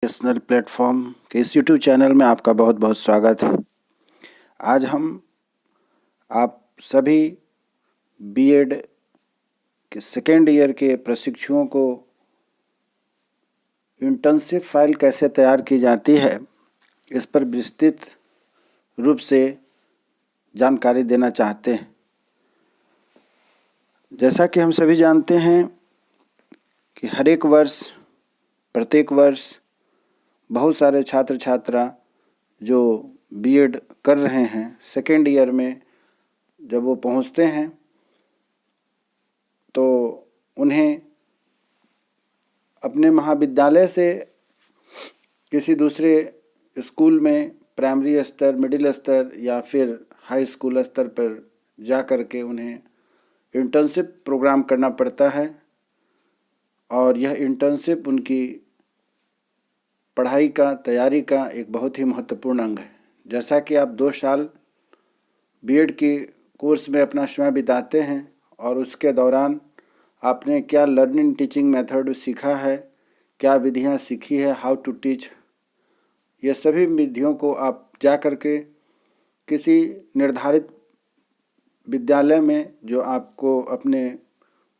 Educational platform के इस YouTube channel में आपका बहुत बहुत स्वागत है। आज हम आप सभी बीएड के सेकेंड ईयर के प्रशिक्षुओं को इंटर्नशिप फाइल कैसे तैयार की जाती है इस पर विस्तृत रूप से जानकारी देना चाहते हैं। जैसा कि हम सभी जानते हैं कि प्रत्येक वर्ष बहुत सारे छात्र छात्रा जो बीएड कर रहे हैं सेकेंड ईयर में जब वो पहुंचते हैं तो उन्हें अपने महाविद्यालय से किसी दूसरे स्कूल में प्राइमरी स्तर, मिडिल स्तर या फिर हाई स्कूल स्तर पर जा कर के उन्हें इंटर्नशिप प्रोग्राम करना पड़ता है और यह इंटर्नशिप उनकी पढ़ाई का तैयारी का एक बहुत ही महत्वपूर्ण अंग है। जैसा कि आप 2 साल बीएड के कोर्स में अपना समय बिताते हैं और उसके दौरान आपने क्या लर्निंग टीचिंग मेथड सीखा है, क्या विधियां सीखी है, हाउ टू टीच, ये सभी विधियों को आप जा कर के किसी निर्धारित विद्यालय में जो आपको अपने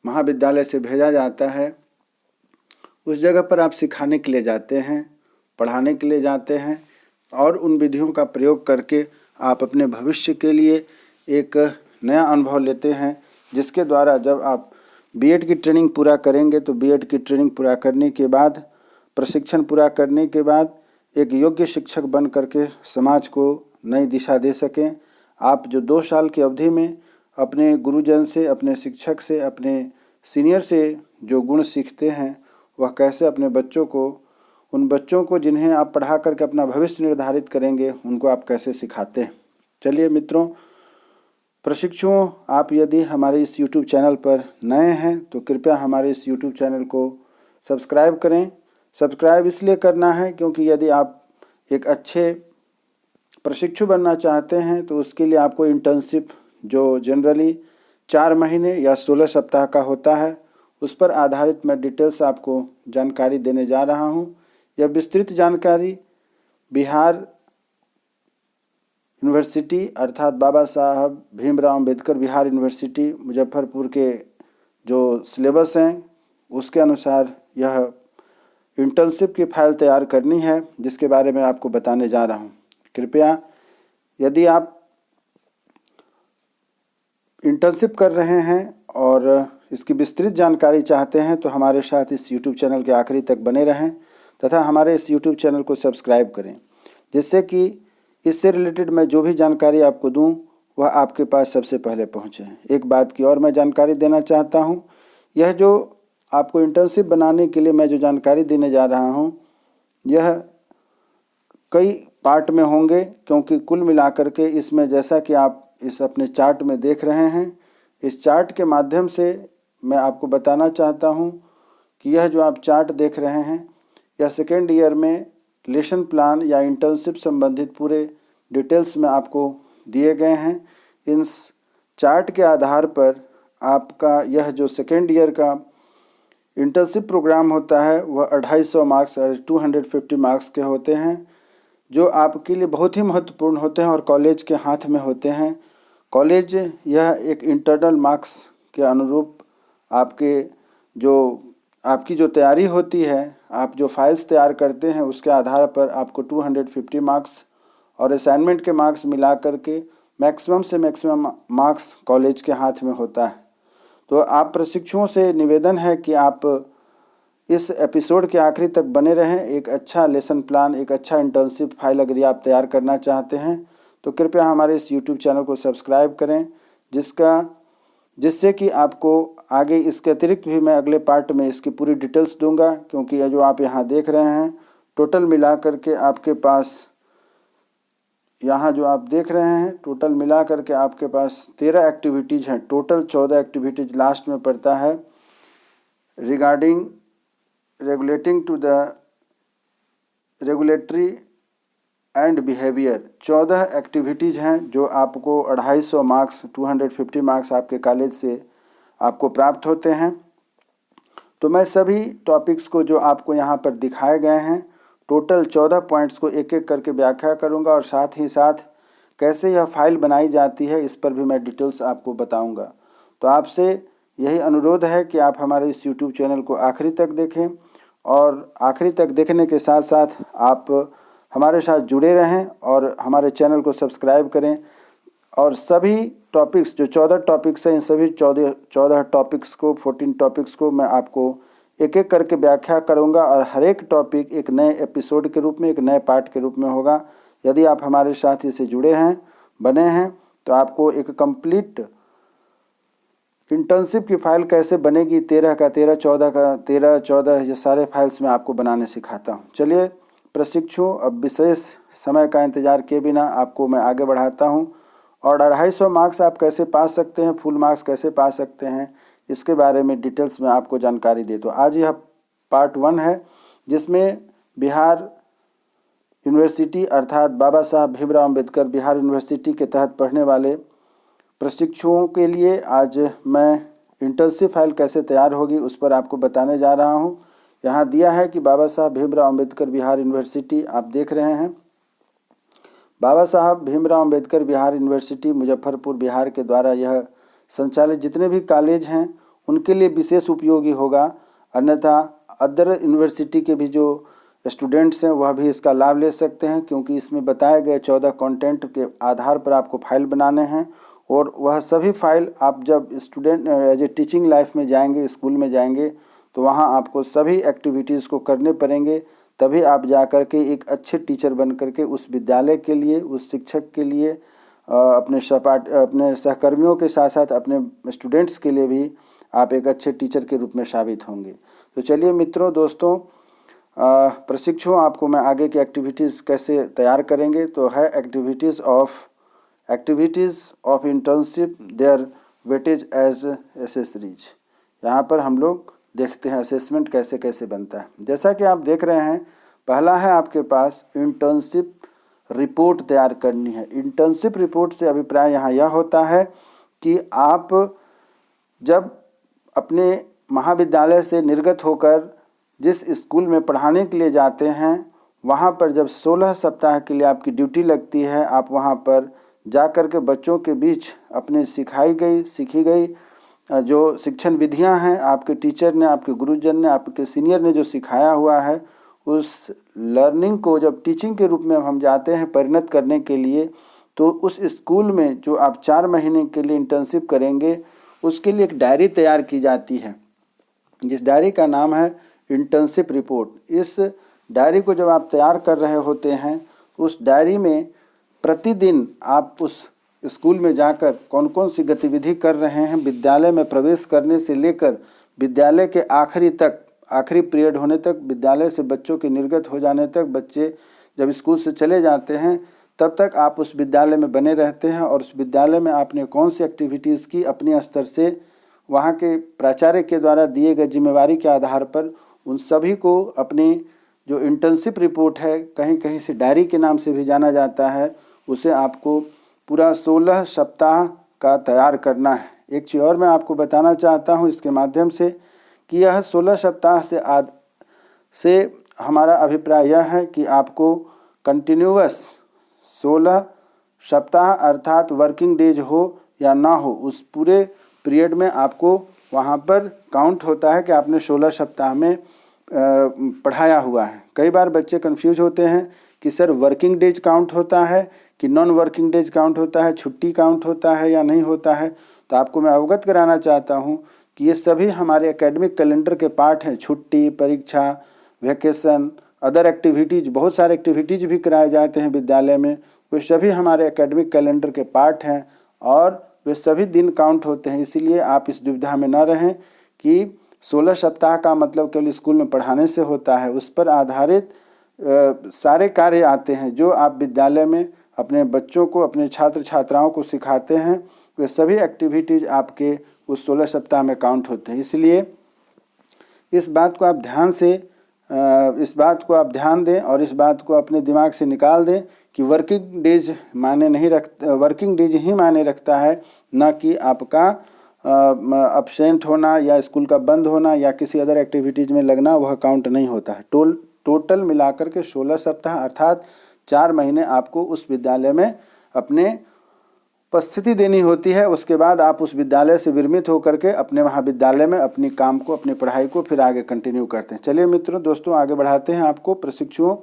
महाविद्यालय से भेजा जाता है उस जगह पर आप सिखाने के लिए जाते हैं, पढ़ाने के लिए जाते हैं और उन विधियों का प्रयोग करके आप अपने भविष्य के लिए एक नया अनुभव लेते हैं, जिसके द्वारा जब आप बीएड की ट्रेनिंग पूरा करेंगे तो बीएड की ट्रेनिंग पूरा करने के बाद, प्रशिक्षण पूरा करने के बाद एक योग्य शिक्षक बन करके समाज को नई दिशा दे सकें। आप जो 2 साल की अवधि में अपने गुरुजन से, अपने शिक्षक से, अपने सीनियर से जो गुण सीखते हैं वह कैसे अपने उन बच्चों को जिन्हें आप पढ़ा करके अपना भविष्य निर्धारित करेंगे उनको आप कैसे सिखाते हैं। चलिए मित्रों, प्रशिक्षुओं, आप यदि हमारे इस YouTube चैनल पर नए हैं तो कृपया हमारे इस YouTube चैनल को सब्सक्राइब करें। सब्सक्राइब इसलिए करना है क्योंकि यदि आप एक अच्छे प्रशिक्षु बनना चाहते हैं तो उसके लिए आपको इंटर्नशिप जो जनरली 4 महीने या 16 सप्ताह का होता है उस पर आधारित मैं डिटेल्स आपको जानकारी देने जा रहा हूँ। यह विस्तृत जानकारी बिहार यूनिवर्सिटी अर्थात बाबा साहब भीमराव अम्बेडकर बिहार यूनिवर्सिटी मुजफ्फरपुर के जो सिलेबस हैं उसके अनुसार यह इंटर्नशिप की फाइल तैयार करनी है, जिसके बारे में आपको बताने जा रहा हूँ। कृपया यदि आप इंटर्नशिप कर रहे हैं और इसकी विस्तृत जानकारी चाहते हैं तो हमारे साथ इस YouTube चैनल के आखिरी तक बने रहें तथा हमारे इस YouTube चैनल को सब्सक्राइब करें, जिससे कि इससे रिलेटेड मैं जो भी जानकारी आपको दूं वह आपके पास सबसे पहले पहुंचे। एक बात की और मैं जानकारी देना चाहता हूं, यह जो आपको इंटर्नशिप बनाने के लिए मैं जो जानकारी देने जा रहा हूं यह कई पार्ट में होंगे, क्योंकि कुल मिलाकर के इसमें जैसा कि आप इस अपने चार्ट में देख रहे हैं, इस चार्ट के माध्यम से मैं आपको बताना चाहता हूं कि यह जो आप चार्ट देख रहे हैं यह सेकेंड ईयर में लेसन प्लान या इंटर्नशिप संबंधित पूरे डिटेल्स में आपको दिए गए हैं। इस चार्ट के आधार पर आपका यह जो सेकेंड ईयर का इंटर्नशिप प्रोग्राम होता है वह 250 मार्क्स 250 मार्क्स के होते हैं, जो आपके लिए बहुत ही महत्वपूर्ण होते हैं और कॉलेज के हाथ में होते हैं। कॉलेज यह एक इंटरनल मार्क्स के अनुरूप आपकी जो तैयारी होती है, आप जो फाइल्स तैयार करते हैं उसके आधार पर आपको 250 मार्क्स और असाइनमेंट के मार्क्स मिला करके मैक्सिमम से मैक्सिमम मार्क्स कॉलेज के हाथ में होता है। तो आप प्रशिक्षुओं से निवेदन है कि आप इस एपिसोड के आखिरी तक बने रहें। एक अच्छा लेसन प्लान, एक अच्छा इंटर्नशिप फाइल अगर आप तैयार करना चाहते हैं तो कृपया हमारे इस YouTube चैनल को सब्सक्राइब करें, जिससे कि आपको आगे इसके अतिरिक्त भी मैं अगले पार्ट में इसकी पूरी डिटेल्स दूंगा, क्योंकि यह जो आप यहाँ देख रहे हैं टोटल मिला करके आपके पास, यहाँ जो आप देख रहे हैं टोटल मिला करके आपके पास 13 एक्टिविटीज़ हैं। टोटल 14 एक्टिविटीज़ लास्ट में पड़ता है regulating to the regulatory and behaviour. 14 activities हैं जो आपको 250 मार्क्स 250 मार्क्स आपके कॉलेज से आपको प्राप्त होते हैं। तो मैं सभी टॉपिक्स को जो आपको यहाँ पर दिखाए गए हैं टोटल 14 पॉइंट्स को एक एक करके व्याख्या करूंगा और साथ ही साथ कैसे यह फाइल बनाई जाती है इस पर भी मैं डिटेल्स आपको बताऊंगा। तो आपसे यही अनुरोध है कि आप हमारे इस YouTube चैनल को आखिरी तक देखें और आखिरी तक देखने के साथ साथ आप हमारे साथ जुड़े रहें और हमारे चैनल को सब्सक्राइब करें। और सभी टॉपिक्स जो 14 टॉपिक्स हैं, इन सभी 14 टॉपिक्स को 14 टॉपिक्स को मैं आपको एक एक करके व्याख्या करूंगा और हर एक टॉपिक एक नए एपिसोड के रूप में, एक नए पार्ट के रूप में होगा। यदि आप हमारे साथ इससे जुड़े हैं, बने हैं, तो आपको एक कंप्लीट इंटर्नशिप की फ़ाइल कैसे बनेगी 13 का 13, 14 का 13, 14 ये सारे फाइल्स मैं आपको बनाने सिखाता हूँ। चलिए प्रशिक्षु, अब विशेष समय का इंतज़ार किए बिना आपको मैं आगे बढ़ाता हूँ और 250 मार्क्स आप कैसे पा सकते हैं, फुल मार्क्स कैसे पा सकते हैं, इसके बारे में डिटेल्स में आपको जानकारी दे दूँ। आज यह पार्ट 1 है जिसमें बिहार यूनिवर्सिटी अर्थात बाबा साहब भीमराव अम्बेडकर बिहार यूनिवर्सिटी के तहत पढ़ने वाले प्रशिक्षुओं के लिए आज मैं इंटर्नशिप फाइल कैसे तैयार होगी उस पर आपको बताने जा रहा हूं। यहाँ दिया है कि बाबा साहब भीमराव अम्बेडकर बिहार यूनिवर्सिटी आप देख रहे हैं। बाबा साहब भीमराव अम्बेडकर बिहार यूनिवर्सिटी मुजफ्फरपुर बिहार के द्वारा यह संचालित जितने भी कॉलेज हैं उनके लिए विशेष उपयोगी होगा, अन्यथा अदर यूनिवर्सिटी के भी जो स्टूडेंट्स हैं वह भी इसका लाभ ले सकते हैं, क्योंकि इसमें बताए गए 14 कंटेंट के आधार पर आपको फाइल बनाने हैं और वह सभी फाइल आप जब student as a teaching life में जाएंगे, स्कूल में जाएंगे, तो वहाँ आपको सभी एक्टिविटीज़ को करने पड़ेंगे, तभी आप जा कर के एक अच्छे टीचर बन कर के उस विद्यालय के लिए, उस शिक्षक के लिए, अपने सहकर्मियों के साथ साथ अपने स्टूडेंट्स के लिए भी आप एक अच्छे टीचर के रूप में साबित होंगे। तो चलिए मित्रों, दोस्तों, प्रशिक्षु आपको मैं आगे की एक्टिविटीज़ कैसे तैयार करेंगे तो है activities of internship their weightage as accessories. यहाँ पर हम लोग देखते हैं असेसमेंट कैसे कैसे बनता है। जैसा कि आप देख रहे हैं, पहला है आपके पास इंटर्नशिप रिपोर्ट तैयार करनी है। इंटर्नशिप रिपोर्ट से अभिप्राय यहाँ यह होता है कि आप जब अपने महाविद्यालय से निर्गत होकर जिस स्कूल में पढ़ाने के लिए जाते हैं, वहाँ पर जब 16 सप्ताह के लिए आपकी ड्यूटी लगती है, आप वहाँ पर जा कर के बच्चों के बीच अपने सीखी गई जो शिक्षण विधियाँ हैं, आपके टीचर ने, आपके गुरुजन ने, आपके सीनियर ने जो सिखाया हुआ है, उस लर्निंग को जब टीचिंग के रूप में हम जाते हैं परिणत करने के लिए, तो उस स्कूल में जो आप 4 महीने के लिए इंटर्नशिप करेंगे उसके लिए एक डायरी तैयार की जाती है, जिस डायरी का नाम है इंटर्नशिप रिपोर्ट। इस डायरी को जब आप तैयार कर रहे होते हैं, उस डायरी में प्रतिदिन आप उस स्कूल में जाकर कौन कौन सी गतिविधि कर रहे हैं, विद्यालय में प्रवेश करने से लेकर विद्यालय के आखिरी पीरियड होने तक, विद्यालय से बच्चों के निर्गत हो जाने तक, बच्चे जब स्कूल से चले जाते हैं तब तक आप उस विद्यालय में बने रहते हैं और उस विद्यालय में आपने कौन सी एक्टिविटीज़ की, अपने स्तर से वहाँ के प्राचार्य के द्वारा दिए गए जिम्मेवारी के आधार पर उन सभी को अपनी जो इंटर्नशिप रिपोर्ट है, कहीं कहीं से डायरी के नाम से भी जाना जाता है, उसे आपको पूरा 16 सप्ताह का तैयार करना है। एक चीज़ और मैं आपको बताना चाहता हूँ इसके माध्यम से कि यह 16 सप्ताह से हमारा अभिप्राय यह है कि आपको कंटिन्यूअस 16 सप्ताह अर्थात वर्किंग डेज हो या ना हो, उस पूरे पीरियड में आपको वहाँ पर काउंट होता है कि आपने 16 सप्ताह में पढ़ाया हुआ है। कई बार बच्चे कंफ्यूज होते हैं कि सर वर्किंग डेज काउंट होता है कि नॉन वर्किंग डेज काउंट होता है, छुट्टी काउंट होता है या नहीं होता है। तो आपको मैं अवगत कराना चाहता हूँ कि ये सभी हमारे एकेडमिक कैलेंडर के पार्ट हैं। छुट्टी, परीक्षा, वैकेशन, अदर एक्टिविटीज़, बहुत सारे एक्टिविटीज़ भी कराए जाते हैं विद्यालय में, वे सभी हमारे एकेडमिक कैलेंडर के पार्ट हैं और वे सभी दिन काउंट होते हैं। इसीलिए आप इस दुविधा में न रहें कि 16 सप्ताह का मतलब केवल स्कूल में पढ़ाने से होता है। उस पर आधारित सारे कार्य आते हैं जो आप विद्यालय में अपने बच्चों को, अपने छात्र छात्राओं को सिखाते हैं, वे सभी एक्टिविटीज़ आपके उस 16 सप्ताह में काउंट होते हैं। इसलिए इस बात को आप ध्यान दें और इस बात को अपने दिमाग से निकाल दें कि वर्किंग डेज ही मायने रखता है, न कि आपका अब्सेंट होना या स्कूल का बंद होना या किसी अदर एक्टिविटीज़ में लगना, वह काउंट नहीं होता है। टोटल मिलाकर के 16 सप्ताह अर्थात 4 महीने आपको उस विद्यालय में अपने उपस्थिति देनी होती है। उसके बाद आप उस विद्यालय से विरमित होकर के अपने महाविद्यालय में अपनी काम को, अपनी पढ़ाई को फिर आगे कंटिन्यू करते हैं। चलिए मित्रों, दोस्तों आगे बढ़ाते हैं आपको प्रशिक्षुओं।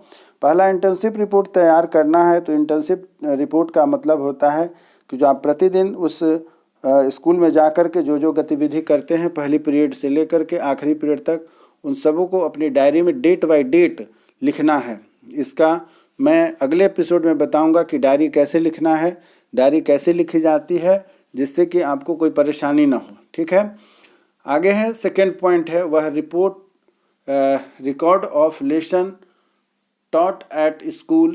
पहला इंटर्नशिप रिपोर्ट तैयार करना है। तो इंटर्नशिप रिपोर्ट का मतलब होता है कि जो आप प्रतिदिन उस स्कूल में जा कर के जो गतिविधि करते हैं, पहली पीरियड से लेकर के आखिरी पीरियड तक, उन सबों को अपनी डायरी में डेट बाय डेट लिखना है। इसका मैं अगले एपिसोड में बताऊंगा कि डायरी कैसे लिखना है, डायरी कैसे लिखी जाती है, जिससे कि आपको कोई परेशानी ना हो। ठीक है, आगे है सेकेंड पॉइंट है वह record of lesson taught at school,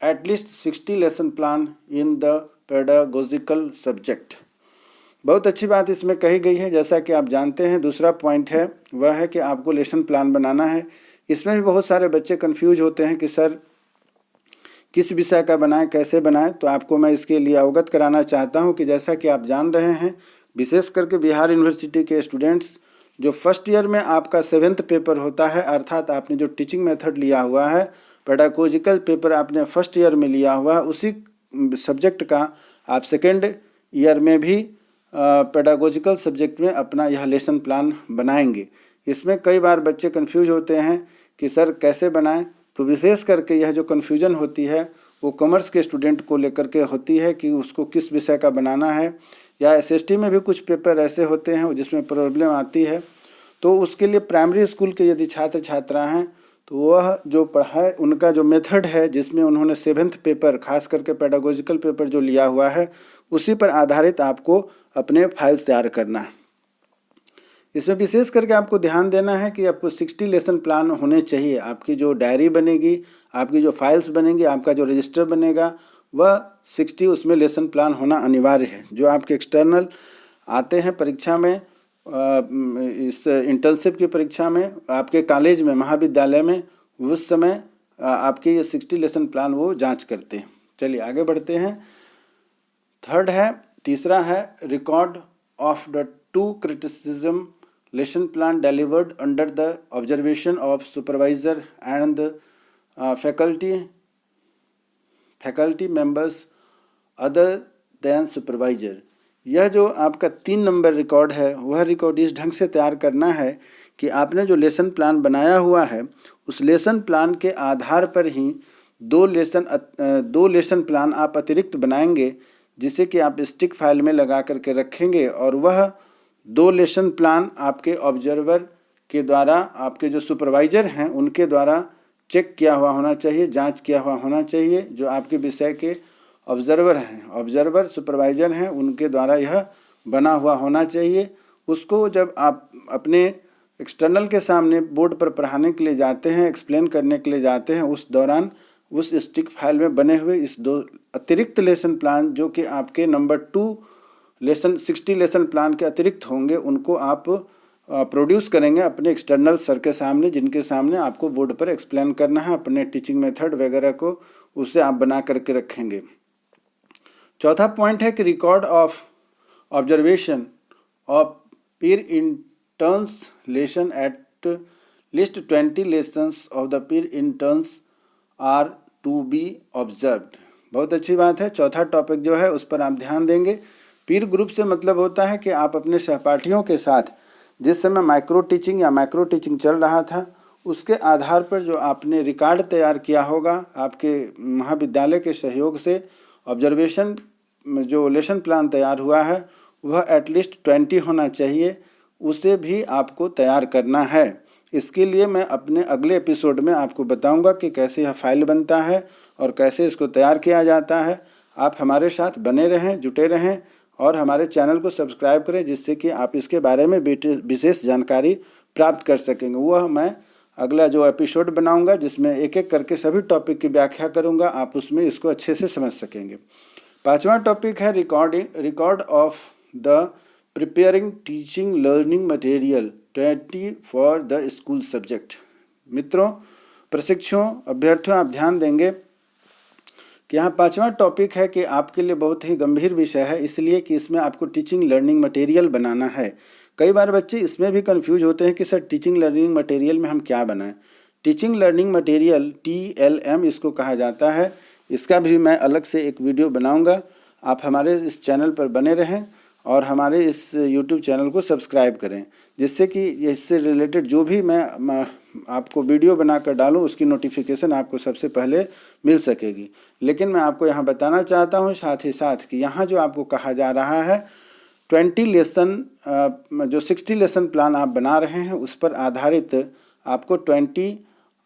at least 60 lesson plan in the pedagogical subject। बहुत अच्छी बात इसमें कही गई है। जैसा कि आप जानते हैं, दूसरा पॉइंट है वह है कि आपको लेसन प्लान बनाना है। इसमें भी बहुत सारे बच्चे कंफ्यूज होते हैं कि सर किस विषय का बनाएं, कैसे बनाएं। तो आपको मैं इसके लिए अवगत कराना चाहता हूं कि जैसा कि आप जान रहे हैं, विशेष करके बिहार यूनिवर्सिटी के स्टूडेंट्स, जो फर्स्ट ईयर में आपका 7th पेपर होता है, अर्थात आपने जो टीचिंग मेथड लिया हुआ है, पेडागोजिकल पेपर आपने फर्स्ट ईयर में लिया हुआ है, उसी सब्जेक्ट का आप सेकेंड ईयर में भी पेडागोजिकल सब्जेक्ट में अपना यह लेसन प्लान बनाएंगे। इसमें कई बार बच्चे कंफ्यूज होते हैं कि सर कैसे बनाएं। तो विशेष करके यह जो कन्फ्यूजन होती है वो कॉमर्स के स्टूडेंट को लेकर के होती है कि उसको किस विषय का बनाना है, या एसएसटी में भी कुछ पेपर ऐसे होते हैं जिसमें प्रॉब्लम आती है। तो उसके लिए प्राइमरी स्कूल के यदि छात्र छात्रा हैं तो वह जो पढ़ाई, उनका जो मेथड है जिसमें उन्होंने 7th पेपर, खास करके पेडागोजिकल पेपर जो लिया हुआ है, उसी पर आधारित आपको अपने फाइल्स तैयार करना है। इसमें विशेष करके आपको ध्यान देना है कि आपको 60 लेसन प्लान होने चाहिए। आपकी जो डायरी बनेगी, आपकी जो फाइल्स बनेंगी, आपका जो रजिस्टर बनेगा, वह 60 उसमें लेसन प्लान होना अनिवार्य है। जो आपके एक्सटर्नल आते हैं परीक्षा में, इस इंटर्नशिप की परीक्षा में, आपके कॉलेज में, महाविद्यालय में, उस समय आपके ये 60 लेसन प्लान वो जांच करते हैं। चलिए आगे बढ़ते हैं। तीसरा है record of the 2 criticism lesson plan delivered under the observation of supervisor and faculty members other than supervisor. यह जो आपका 3 नंबर रिकॉर्ड है, वह रिकॉर्ड इस ढंग से तैयार करना है कि आपने जो लेसन प्लान बनाया हुआ है, उस लेसन प्लान के आधार पर ही 2 लेसन प्लान आप अतिरिक्त बनाएंगे, जिसे कि आप स्टिक फाइल में लगा करके रखेंगे। और वह 2 लेसन प्लान आपके ऑब्जर्वर के द्वारा, आपके जो सुपरवाइजर हैं उनके द्वारा चेक किया हुआ होना चाहिए, जांच किया हुआ होना चाहिए। जो आपके विषय के ऑब्जर्वर हैं, ऑब्जर्वर सुपरवाइजर हैं, उनके द्वारा यह बना हुआ होना चाहिए। उसको जब आप अपने एक्सटर्नल के सामने बोर्ड पर पढ़ाने के लिए जाते हैं, एक्सप्लेन करने के लिए जाते हैं, उस दौरान उस स्टिक फाइल में बने हुए इस 2 अतिरिक्त लेसन प्लान, जो कि आपके नंबर 2 लेसन 60 लेसन प्लान के अतिरिक्त होंगे, उनको आप प्रोड्यूस करेंगे अपने एक्सटर्नल सर के सामने, जिनके सामने आपको बोर्ड पर एक्सप्लेन करना है अपने टीचिंग मेथड वगैरह को, उसे आप बना करके रखेंगे। चौथा पॉइंट है कि record of observation of peer interns lesson at least 20 lessons of the peer interns are to be observed. बहुत अच्छी बात है। चौथा टॉपिक जो है उस पर आप ध्यान देंगे। पीर ग्रुप से मतलब होता है कि आप अपने सहपाठियों के साथ जिस समय माइक्रो टीचिंग चल रहा था, उसके आधार पर जो आपने रिकॉर्ड तैयार किया होगा आपके महाविद्यालय के सहयोग से, ऑब्जर्वेशन जो लेसन प्लान तैयार हुआ है वह एटलीस्ट 20 होना चाहिए, उसे भी आपको तैयार करना है। इसके लिए मैं अपने अगले एपिसोड में आपको बताऊंगा कि कैसे यह फाइल बनता है और कैसे इसको तैयार किया जाता है। आप हमारे साथ बने रहें, जुटे रहें और हमारे चैनल को सब्सक्राइब करें, जिससे कि आप इसके बारे में विशेष जानकारी प्राप्त कर सकेंगे। वह मैं अगला जो एपिसोड बनाऊंगा, जिसमें एक एक करके सभी टॉपिक की व्याख्या करूंगा, आप उसमें इसको अच्छे से समझ सकेंगे। 5वां टॉपिक है record of the preparing teaching learning material 20 for the school subject. मित्रों, प्रशिक्षुओं, अभ्यर्थियों, आप ध्यान देंगे कि यहाँ 5वां टॉपिक है कि आपके लिए बहुत ही गंभीर विषय है, इसलिए कि इसमें आपको टीचिंग लर्निंग मटेरियल बनाना है। कई बार बच्चे इसमें भी कंफ्यूज होते हैं कि सर टीचिंग लर्निंग मटेरियल में हम क्या बनाएं। टीचिंग लर्निंग मटेरियल TLM इसको कहा जाता है। इसका भी मैं अलग से एक वीडियो बनाऊंगा। आप हमारे इस चैनल पर बने रहें और हमारे इस YouTube चैनल को सब्सक्राइब करें, जिससे कि इससे रिलेटेड जो भी मैं आपको वीडियो बनाकर डालूं उसकी नोटिफिकेशन आपको सबसे पहले मिल सकेगी। लेकिन मैं आपको यहाँ बताना चाहता हूँ साथ ही साथ कि यहाँ जो आपको कहा जा रहा है 20 लेसन जो 60 लेसन प्लान आप बना रहे हैं उस पर आधारित आपको 20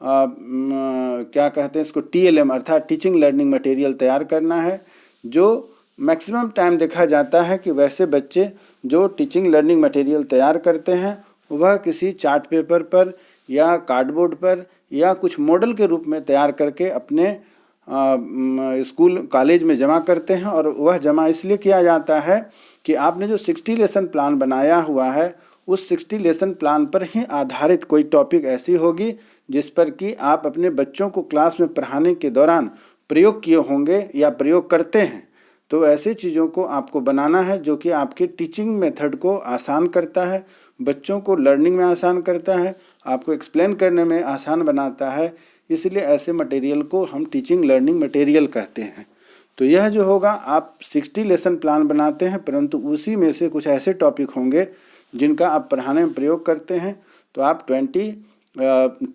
क्या कहते हैं इसको TLM अर्थात टीचिंग लर्निंग मटेरियल तैयार करना है। जो मैक्सिमम टाइम देखा जाता है कि वैसे बच्चे जो टीचिंग लर्निंग मटेरियल तैयार करते हैं वह किसी चार्ट पेपर पर या कार्डबोर्ड पर या कुछ मॉडल के रूप में तैयार करके अपने स्कूल कॉलेज में जमा करते हैं। और वह जमा इसलिए किया जाता है कि आपने जो 60 लेसन प्लान बनाया हुआ है उस 60 लेसन प्लान पर ही आधारित कोई टॉपिक ऐसी होगी जिस पर कि आप अपने बच्चों को क्लास में पढ़ाने के दौरान प्रयोग किए होंगे या प्रयोग करते हैं। तो ऐसी चीज़ों को आपको बनाना है जो कि आपके टीचिंग मेथड को आसान करता है, बच्चों को लर्निंग में आसान करता है, आपको एक्सप्लेन करने में आसान बनाता है। इसलिए ऐसे मटेरियल को हम टीचिंग लर्निंग मटेरियल कहते हैं। तो यह जो होगा आप 60 लेसन प्लान बनाते हैं परंतु उसी में से कुछ ऐसे टॉपिक होंगे जिनका आप पढ़ाने में प्रयोग करते हैं। तो आप 20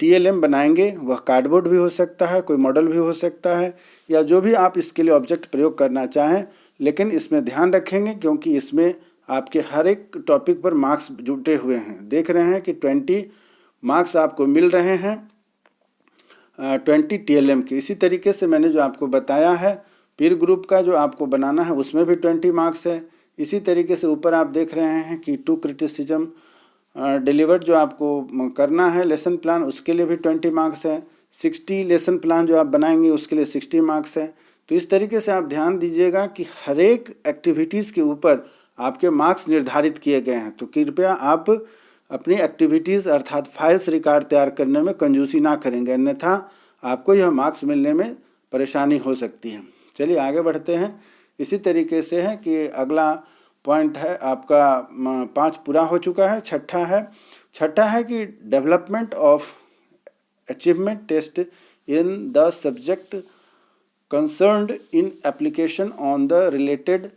TLM बनाएंगे। वह कार्डबोर्ड भी हो सकता है, कोई मॉडल भी हो सकता है या जो भी आप इसके लिए ऑब्जेक्ट प्रयोग करना चाहें। लेकिन इसमें ध्यान रखेंगे क्योंकि इसमें आपके हर एक टॉपिक पर मार्क्स जुटे हुए हैं। देख रहे हैं कि 20 मार्क्स आपको मिल रहे हैं 20 TLM के। इसी तरीके से मैंने जो आपको बताया है पीर ग्रुप का जो आपको बनाना है उसमें भी 20 मार्क्स है। इसी तरीके से ऊपर आप देख रहे हैं कि टू क्रिटिसिज्म डिलीवर्ड जो आपको करना है लेसन प्लान उसके लिए भी 20 मार्क्स है। 60 लेसन प्लान जो आप बनाएंगे उसके लिए 60 मार्क्स है। तो इस तरीके से आप ध्यान दीजिएगा कि हर एक एक्टिविटीज़ के ऊपर आपके मार्क्स निर्धारित किए गए हैं। तो कृपया आप अपनी एक्टिविटीज़ अर्थात फाइल्स रिकॉर्ड तैयार करने में कंजूसी ना करेंगे, अन्यथा आपको यह मार्क्स मिलने में परेशानी हो सकती है। चलिए आगे बढ़ते हैं। इसी तरीके से है कि अगला पॉइंट है आपका 5 पूरा हो चुका है। छठा है कि development of achievement test in the subject concerned in application on the related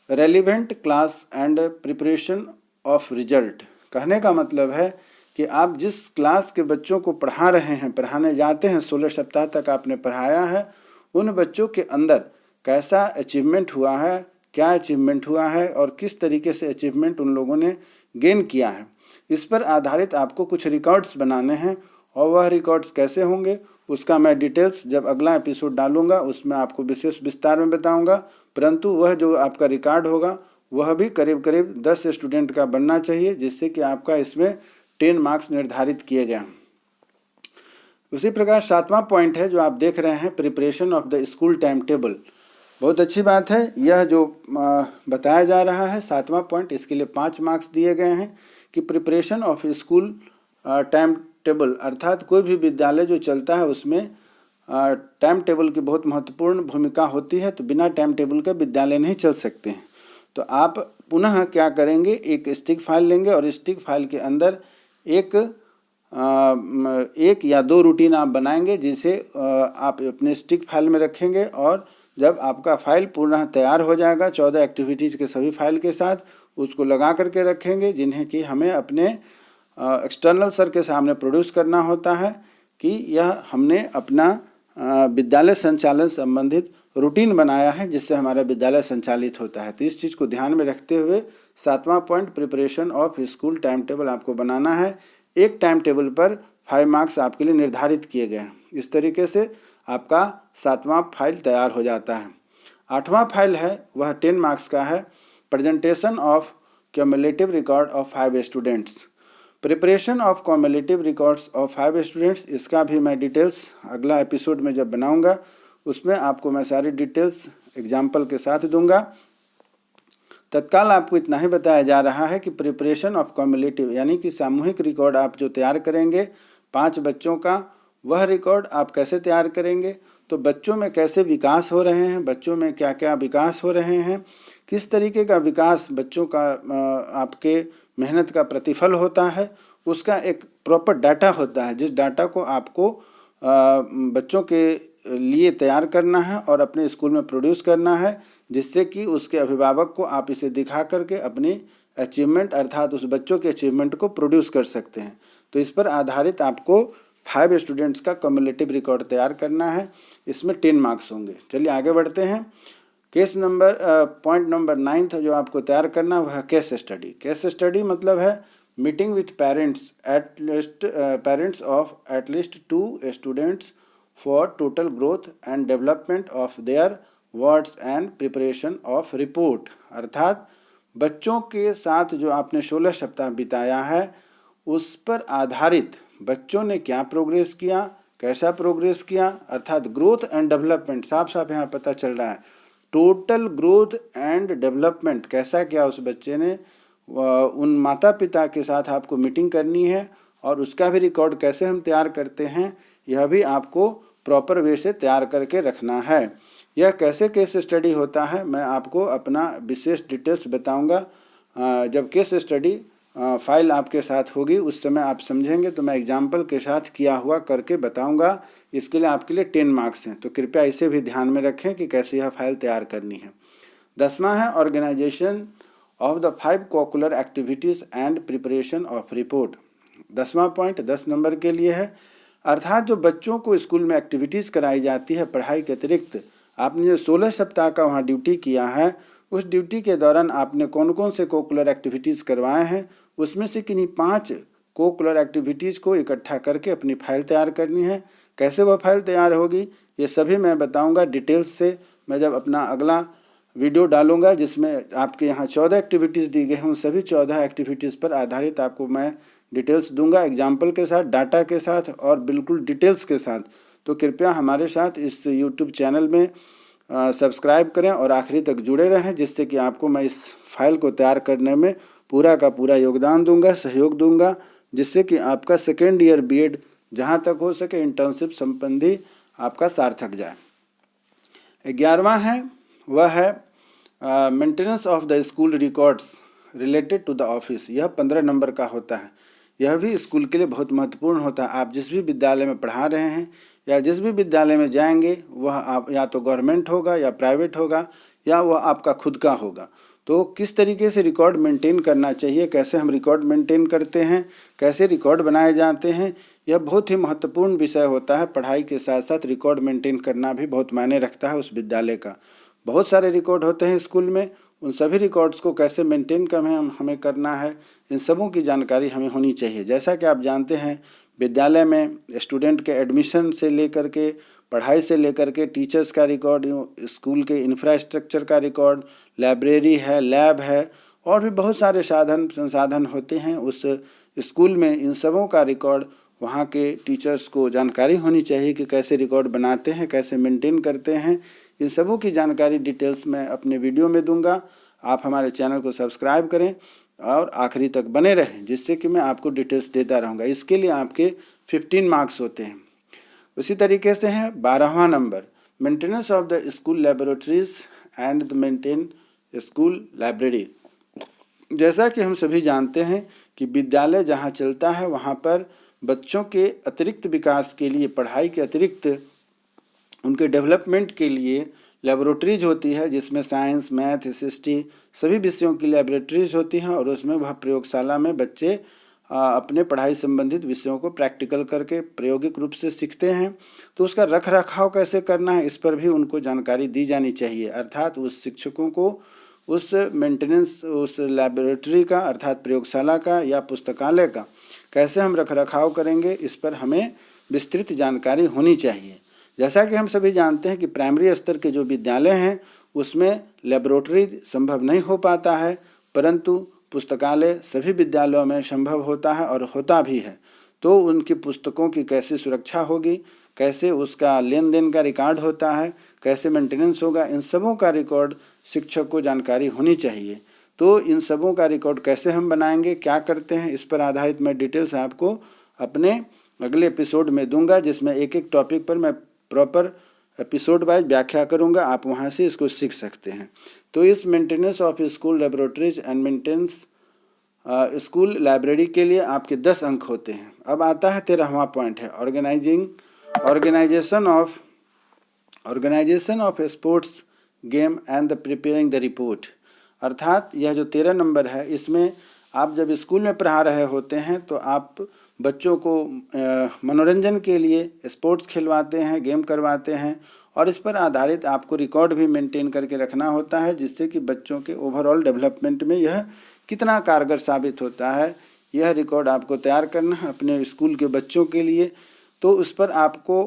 relevant class and preparation of result. कहने का मतलब है कि आप जिस क्लास के बच्चों को पढ़ा रहे हैं, पढ़ाने जाते हैं, 16 सप्ताह तक आपने पढ़ाया है, उन बच्चों के अंदर कैसा अचीवमेंट हुआ है, क्या अचीवमेंट हुआ है और किस तरीके से अचीवमेंट उन लोगों ने गेन किया है, इस पर आधारित आपको कुछ रिकॉर्ड्स बनाने हैं। और वह रिकॉर्ड्स कैसे होंगे उसका मैं डिटेल्स जब अगला एपिसोड डालूंगा उसमें आपको विशेष विस्तार में बताऊंगा। परंतु वह जो आपका रिकॉर्ड होगा वह भी करीब करीब 10 स्टूडेंट का बनना चाहिए, जिससे कि आपका इसमें 10 मार्क्स निर्धारित किए गए। उसी प्रकार 7वां पॉइंट है जो आप देख रहे हैं preparation of the school time table. बहुत अच्छी बात है। यह जो बताया जा रहा है 7वां पॉइंट, इसके लिए 5 मार्क्स दिए गए हैं कि preparation of school time table अर्थात कोई भी विद्यालय जो चलता है उसमें टाइम टेबल की बहुत महत्वपूर्ण भूमिका होती है। तो बिना टाइम टेबल के विद्यालय नहीं चल सकते हैं। तो आप पुनः क्या करेंगे, एक स्टिक फाइल लेंगे और स्टिक फाइल के अंदर एक या 2 रूटीन आप बनाएंगे जिसे आप अपने स्टिक फाइल में रखेंगे। और जब आपका फाइल पूर्ण तैयार हो जाएगा 14 एक्टिविटीज़ के सभी फाइल के साथ, उसको लगा करके रखेंगे, जिन्हें कि हमें अपने एक्सटर्नल सर के सामने प्रोड्यूस करना होता है कि यह हमने अपना विद्यालय संचालन संबंधित रूटीन बनाया है जिससे हमारा विद्यालय संचालित होता है। तो इस चीज़ को ध्यान में रखते हुए 7वां point preparation of school time table आपको बनाना है। एक टाइम टेबल पर 5 मार्क्स आपके लिए निर्धारित किए गए हैं। इस तरीके से आपका 7वां फाइल तैयार हो जाता है। 8वां फाइल है वह 10 मार्क्स का है, presentation of cumulative record of 5 students. Preparation of cumulative records of 5 students, इसका भी मैं डिटेल्स अगला एपिसोड में जब बनाऊंगा उसमें आपको मैं सारी डिटेल्स एग्जाम्पल के साथ दूंगा। तत्काल आपको इतना ही बताया जा रहा है कि प्रिपरेशन ऑफ क्यूमुलेटिव यानी कि सामूहिक रिकॉर्ड आप जो तैयार करेंगे 5 बच्चों का, वह रिकॉर्ड आप कैसे तैयार करेंगे, तो बच्चों में कैसे विकास हो रहे हैं, बच्चों में क्या क्या विकास हो रहे हैं, किस तरीके का विकास बच्चों का आपके मेहनत का प्रतिफल होता है, उसका एक प्रॉपर डाटा होता है, जिस डाटा को आपको बच्चों के लिए तैयार करना है और अपने स्कूल में प्रोड्यूस करना है, जिससे कि उसके अभिभावक को आप इसे दिखा करके अपनी अचीवमेंट अर्थात उस बच्चों के अचीवमेंट को प्रोड्यूस कर सकते हैं। तो इस पर आधारित आपको 5 स्टूडेंट्स का कम्युलेटिव रिकॉर्ड तैयार करना है। इसमें 10 मार्क्स होंगे। चलिए आगे बढ़ते हैं। पॉइंट नंबर 9 जो आपको तैयार करना वह है केस स्टडी। केस स्टडी मतलब है meeting with parents of at least 2 students for total growth and development of their words and preparation of report. अर्थात बच्चों के साथ जो आपने 16 सप्ताह बिताया है उस पर आधारित बच्चों ने क्या प्रोग्रेस किया, कैसा प्रोग्रेस किया, अर्थात ग्रोथ एंड डेवलपमेंट साफ साफ यहाँ पता चल रहा है। टोटल ग्रोथ एंड डेवलपमेंट कैसा किया उस बच्चे ने, उन माता पिता के साथ आपको मीटिंग करनी है और उसका भी रिकॉर्ड कैसे हम तैयार करते हैं यह भी आपको प्रॉपर वे से तैयार करके रखना है। यह कैसे केस स्टडी होता है मैं आपको अपना विशेष डिटेल्स बताऊंगा। जब केस स्टडी फाइल आपके साथ होगी उस समय आप समझेंगे, तो मैं एग्जाम्पल के साथ किया हुआ करके बताऊंगा। इसके लिए आपके लिए 10 मार्क्स हैं, तो कृपया इसे भी ध्यान में रखें कि कैसे यह फाइल तैयार करनी है। 10वां है organisation of the 5 cocurricular activities and preparation of report. 10वां पॉइंट 10 नंबर के लिए है। अर्थात जो बच्चों को स्कूल में एक्टिविटीज़ कराई जाती है पढ़ाई के अतिरिक्त, आपने जो 16 सप्ताह का वहाँ ड्यूटी किया है उस ड्यूटी के दौरान आपने कौन कौन से कोकुलर एक्टिविटीज़ करवाए हैं, उसमें से किन्हीं 5 कोकुलर एक्टिविटीज़ को इकट्ठा करके अपनी फाइल तैयार करनी है। कैसे वह फाइल तैयार होगी ये सभी मैं बताऊंगा डिटेल्स से। मैं जब अपना अगला वीडियो डालूंगा जिसमें आपके यहाँ 14 एक्टिविटीज़ दी गई हैं, उन सभी 14 एक्टिविटीज़ पर आधारित आपको मैं डिटेल्स दूंगा, एग्जाम्पल के साथ, डाटा के साथ और बिल्कुल डिटेल्स के साथ। तो कृपया हमारे साथ इस यूट्यूब चैनल में सब्सक्राइब करें और आखिरी तक जुड़े रहें, जिससे कि आपको मैं इस फाइल को तैयार करने में पूरा का पूरा योगदान दूंगा, सहयोग दूंगा, जिससे कि आपका सेकेंड ईयर बीएड जहां तक हो सके इंटर्नशिप संबंधी आपका सार्थक जाए। 11वां है वह है maintenance of the school records related to the office. यह 15 नंबर का होता है। यह भी स्कूल के लिए बहुत महत्वपूर्ण होता है। आप जिस भी विद्यालय में पढ़ा रहे हैं या जिस भी विद्यालय में जाएंगे वह आप या तो गवर्नमेंट होगा या प्राइवेट होगा या वह आपका खुद का होगा, तो किस तरीके से रिकॉर्ड मेंटेन करना चाहिए, कैसे हम रिकॉर्ड मेंटेन करते हैं, कैसे रिकॉर्ड बनाए जाते हैं, यह बहुत ही महत्वपूर्ण विषय होता है। पढ़ाई के साथ साथ रिकॉर्ड मेंटेन करना भी बहुत मायने रखता है उस विद्यालय का। बहुत सारे रिकॉर्ड होते हैं स्कूल में, उन सभी रिकॉर्ड्स को कैसे मेंटेन हमें करना है, इन सबों की जानकारी हमें होनी चाहिए। जैसा कि आप जानते हैं विद्यालय में स्टूडेंट के एडमिशन से लेकर के, पढ़ाई से लेकर के, टीचर्स का रिकॉर्ड, स्कूल के इंफ्रास्ट्रक्चर का रिकॉर्ड, लाइब्रेरी है, लैब है और भी बहुत सारे संसाधन होते हैं उस स्कूल में। इन सबों का रिकॉर्ड वहाँ के टीचर्स को जानकारी होनी चाहिए कि कैसे रिकॉर्ड बनाते हैं, कैसे मेंटेन करते हैं। इन सबों की जानकारी डिटेल्स मैं अपने वीडियो में दूंगा। आप हमारे चैनल को सब्सक्राइब करें और आखिरी तक बने रहें, जिससे कि मैं आपको डिटेल्स देता रहूँगा। इसके लिए आपके 15 मार्क्स होते हैं। उसी तरीके से है 12वां number maintenance of the school laboratories and the maintain school library. जैसा कि हम सभी जानते हैं कि विद्यालय जहाँ चलता है वहाँ पर बच्चों के अतिरिक्त विकास के लिए, पढ़ाई के अतिरिक्त उनके डेवलपमेंट के लिए लेबोरेटरीज होती है, जिसमें साइंस, मैथ, हिस्ट्री सभी विषयों की लेबोरेटरीज होती हैं और उसमें वह प्रयोगशाला में बच्चे अपने पढ़ाई संबंधित विषयों को प्रैक्टिकल करके प्रायोगिक रूप से सीखते हैं। तो उसका रख रखाव कैसे करना है इस पर भी उनको जानकारी दी जानी चाहिए। अर्थात उस शिक्षकों को उस मेंटेनेंस, उस लेबोरेटरी का अर्थात प्रयोगशाला का या पुस्तकालय का कैसे हम रख रखाव करेंगे, इस पर हमें विस्तृत जानकारी होनी चाहिए। जैसा कि हम सभी जानते हैं कि प्राइमरी स्तर के जो विद्यालय हैं उसमें लेबोरेटरी संभव नहीं हो पाता है, परंतु पुस्तकालय सभी विद्यालयों में संभव होता है और होता भी है। तो उनकी पुस्तकों की कैसे सुरक्षा होगी, कैसे उसका लेन देन का रिकॉर्ड होता है, कैसे मेंटेनेंस होगा, इन सबों का रिकॉर्ड शिक्षक को जानकारी होनी चाहिए। तो इन सबों का रिकॉर्ड कैसे हम बनाएंगे, क्या करते हैं, इस पर आधारित मैं डिटेल्स आपको अपने अगले एपिसोड में दूंगा, जिसमें एक एक टॉपिक पर मैं प्रॉपर एपिसोड वाइज व्याख्या करूंगा। आप वहां से इसको सीख सकते हैं। तो इस maintenance of school laboratories and maintenance school library के लिए आपके 10 अंक होते हैं। अब आता है 13वां पॉइंट है organisation of sports game and the preparing the report. अर्थात यह जो 13 नंबर है, इसमें आप जब स्कूल में पढ़ा रहे होते हैं तो आप बच्चों को मनोरंजन के लिए स्पोर्ट्स खिलवाते हैं, गेम करवाते हैं, और इस पर आधारित आपको रिकॉर्ड भी मेंटेन करके रखना होता है, जिससे कि बच्चों के ओवरऑल डेवलपमेंट में यह कितना कारगर साबित होता है, यह रिकॉर्ड आपको तैयार करना है अपने स्कूल के बच्चों के लिए। तो उस पर आपको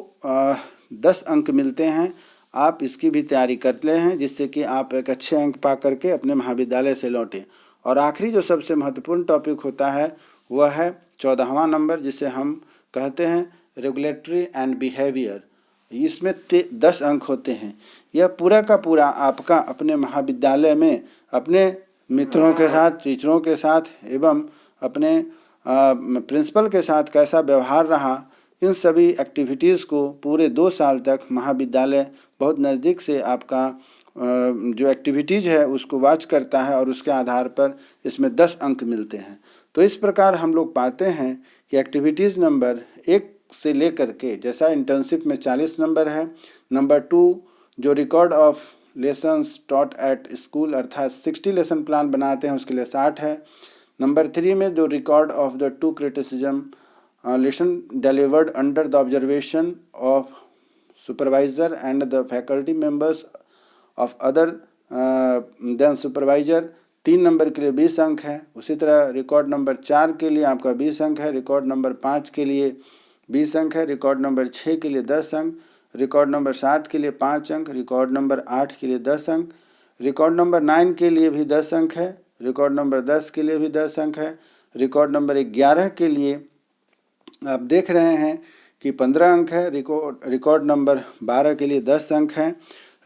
10 अंक मिलते हैं। आप इसकी भी तैयारी करते हैं, जिससे कि आप एक अच्छे अंक पा करके अपने महाविद्यालय से लौटें। और आखिरी जो सबसे महत्वपूर्ण टॉपिक होता है वह है 14वां नंबर, जिसे हम कहते हैं रेगुलेटरी एंड बिहेवियर। इसमें 10 अंक होते हैं। यह पूरा का पूरा आपका अपने महाविद्यालय में अपने मित्रों के साथ, टीचरों के साथ एवं अपने प्रिंसिपल के साथ कैसा व्यवहार रहा, इन सभी एक्टिविटीज़ को पूरे 2 साल तक महाविद्यालय बहुत नज़दीक से आपका जो एक्टिविटीज़ है उसको वॉच करता है, और उसके आधार पर इसमें 10 अंक मिलते हैं। तो इस प्रकार हम लोग पाते हैं कि एक्टिविटीज़ नंबर 1 से लेकर के, जैसा इंटर्नशिप में 40 नंबर है, नंबर 2 जो record of lessons taught at school अर्थात 60 लेसन प्लान बनाते हैं उसके लिए 60 है। नंबर 3 में जो record of the 2 criticism lesson delivered under the observation of supervisor and the faculty members of other than supervisor, 3 number के लिए 20 अंक है। उसी तरह रिकॉर्ड नंबर 4 के लिए आपका 20 अंक है, रिकॉर्ड नंबर 5 के लिए 20 अंक है, रिकॉर्ड नंबर 6 के लिए 10 अंक, रिकॉर्ड नंबर 7 के लिए 5 अंक, रिकॉर्ड नंबर 8 के लिए 10 अंक, रिकॉर्ड नंबर 9 के लिए भी 10 अंक है, रिकॉर्ड नंबर 10 के लिए भी 10 अंक है, रिकॉर्ड नंबर 11 के लिए आप देख रहे हैं कि 15 अंक है, रिकॉर्ड नंबर 12 के लिए 10 अंक है,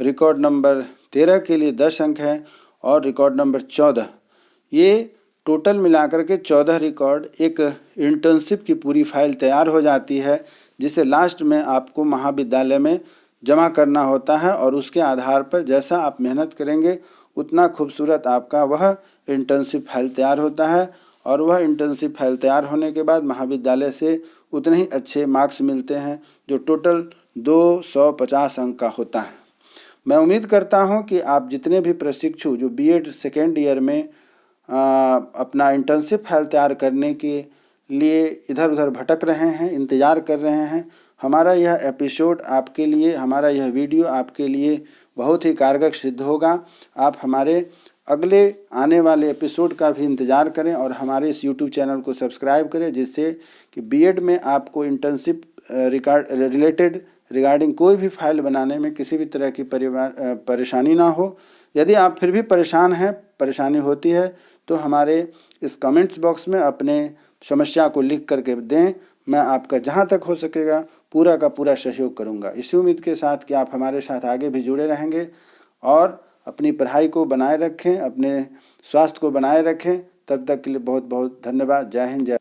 रिकॉर्ड नंबर 13 के लिए 10 अंक है, और रिकॉर्ड नंबर 14। ये टोटल मिलाकर के 14 रिकॉर्ड एक इंटर्नशिप की पूरी फाइल तैयार हो जाती है, जिसे लास्ट में आपको महाविद्यालय में जमा करना होता है, और उसके आधार पर जैसा आप मेहनत करेंगे उतना खूबसूरत आपका वह इंटर्नशिप फाइल तैयार होता है, और वह इंटर्नशिप फाइल तैयार होने के बाद महाविद्यालय से उतने ही अच्छे मार्क्स मिलते हैं, जो टोटल 250 अंक का होता है। मैं उम्मीद करता हूं कि आप जितने भी प्रशिक्षु जो बीएड सेकेंड ईयर में अपना इंटर्नशिप फाइल तैयार करने के लिए इधर उधर भटक रहे हैं, इंतज़ार कर रहे हैं, हमारा यह एपिसोड आपके लिए, हमारा यह वीडियो आपके लिए बहुत ही कारगर सिद्ध होगा। आप हमारे अगले आने वाले एपिसोड का भी इंतज़ार करें, और हमारे इस यूट्यूब चैनल को सब्सक्राइब करें, जिससे कि बीएड में आपको इंटर्नशिप रिगार्डिंग कोई भी फाइल बनाने में किसी भी तरह की परेशानी ना हो। यदि आप फिर भी परेशान हैं, परेशानी होती है, तो हमारे इस कमेंट्स बॉक्स में अपने समस्या को लिख करके दें। मैं आपका जहां तक हो सकेगा पूरा का पूरा सहयोग करूंगा। इसी उम्मीद के साथ कि आप हमारे साथ आगे भी जुड़े रहेंगे, और अपनी पढ़ाई को बनाए रखें, अपने स्वास्थ्य को बनाए रखें। तब तक के लिए बहुत बहुत धन्यवाद। जय हिंद, जय।